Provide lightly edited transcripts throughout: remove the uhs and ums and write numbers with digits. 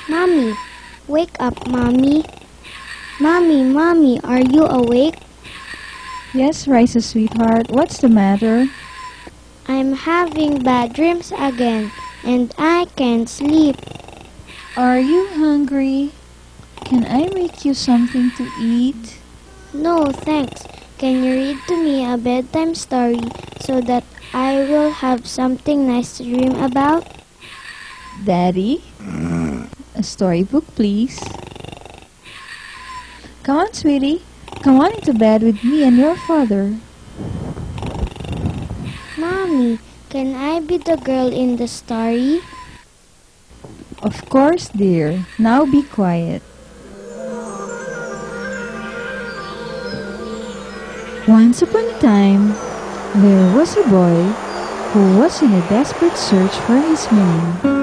Mommy, wake up, Mommy. Mommy, are you awake? Yes, Raissa, sweetheart. What's the matter? I'm having bad dreams again, and I can't sleep. Are you hungry? Can I make you something to eat? No, thanks. Can you read to me a bedtime story so that I will have something nice to dream about? Daddy? A storybook, please. Come on, sweetie. Come on into bed with me and your father. Mommy, can I be the girl in the story? Of course, dear. Now be quiet. Once upon a time, there was a boy who was in a desperate search for his meaning.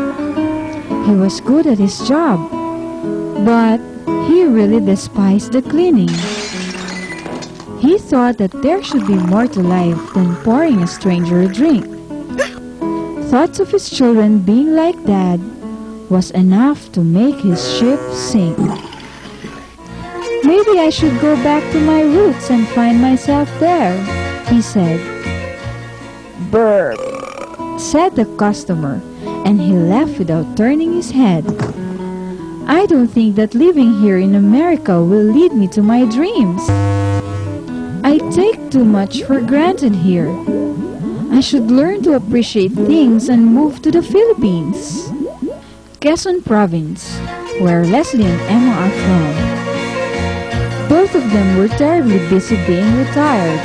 He was good at his job, but he really despised the cleaning. He thought that there should be more to life than pouring a stranger a drink. Thoughts of his children being like Dad was enough to make his ship sink. Maybe I should go back to my roots and find myself there, he said. Burp, said the customer, and he left without turning his head. I don't think that living here in America will lead me to my dreams. I take too much for granted here. I should learn to appreciate things and move to the Philippines, Quezon Province, where Leslie and Emma are from. Both of them were terribly busy being retired,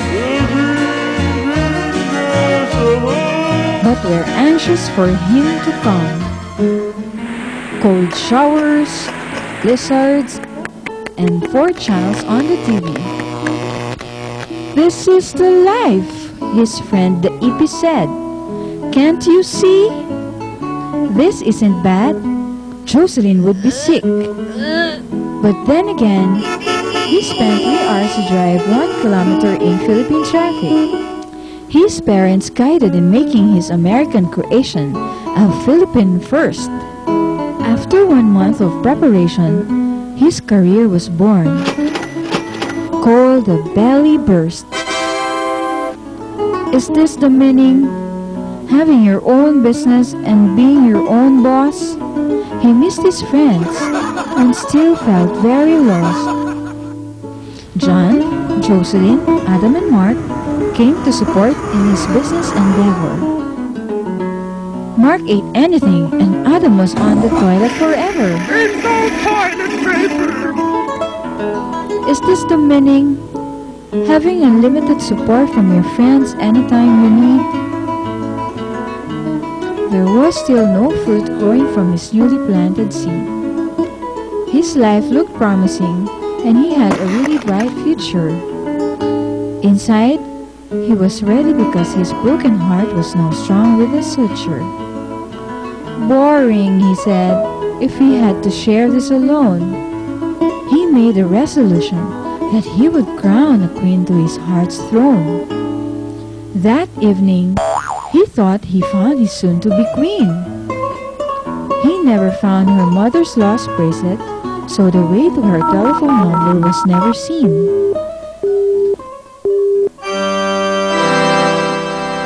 but were anxious for him to come. Cold showers, blizzards, and 4 channels on the TV. This is the life, his friend the EP said. Can't you see? This isn't bad. Jocelyn would be sick. But then again, he spent 3 hours to drive 1 kilometer in Philippine traffic. His parents guided in making his American creation a Philippine first. After 1 month of preparation, his career was born, called the belly burst. Is this the meaning? Having your own business and being your own boss? He missed his friends and still felt very lost. John, Jocelyn, Adam and Mark came to support in his business endeavor. Mark ate anything and Adam was on the toilet forever. There's no toilet paper! Is this the meaning? Having unlimited support from your friends anytime you need? There was still no fruit growing from his newly planted seed. His life looked promising and he had a really bright future. Inside, he was ready because his broken heart was now strong with a suture. Boring, he said, if he had to share this alone. He made a resolution that he would crown a queen to his heart's throne. That evening, he thought he found his soon-to-be queen. He never found her mother's lost bracelet, so the way to her telephone number was never seen.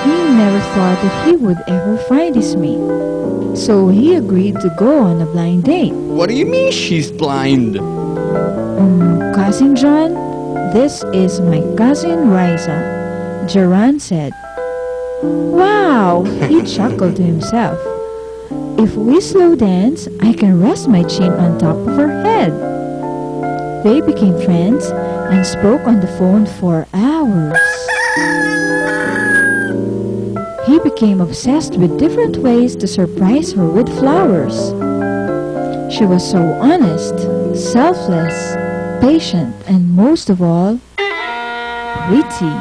He never thought that he would ever find his mate, so he agreed to go on a blind date. What do you mean she's blind? Cousin John, this is my cousin Raissa, Jaran said. Wow, he chuckled to himself. If we slow dance, I can rest my chin on top of her head. They became friends and spoke on the phone for hours. He became obsessed with different ways to surprise her with flowers. She was so honest, selfless, patient, and most of all, witty.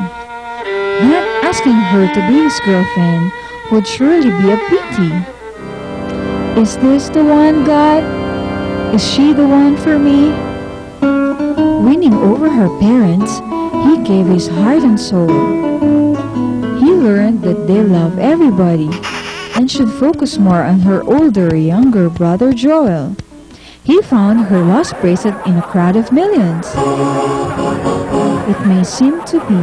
Not asking her to be his girlfriend would surely be a pity. Is this the one, God? Is she the one for me? Winning over her parents, he gave his heart and soul. He learned that they love everybody and should focus more on her older, younger brother Joel. He found her lost bracelet in a crowd of millions. It may seem to be.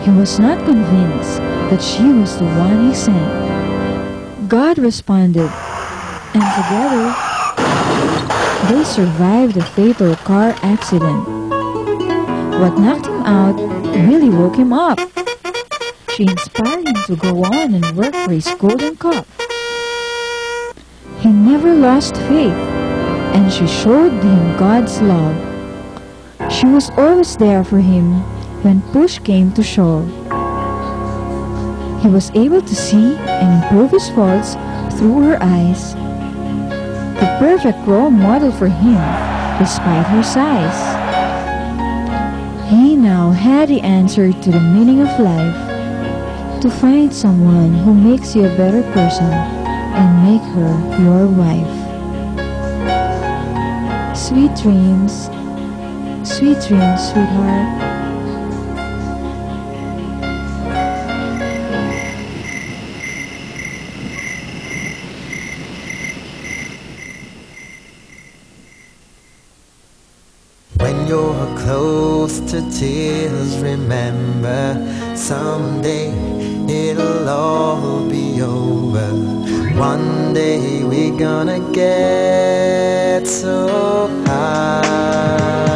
He was not convinced that she was the one he sent. God responded, and together they survived a fatal car accident. What knocked him out really woke him up. She inspired him to go on and work for his golden cup. He never lost faith, and she showed him God's love. She was always there for him when push came to shove. He was able to see and improve his faults through her eyes. The perfect role model for him, despite her size. He now had the answer to the meaning of life. To find someone who makes you a better person and make her your wife. Sweet dreams, sweetheart. When you're close to tears, remember someday it'll all be over. One day we're gonna get so high.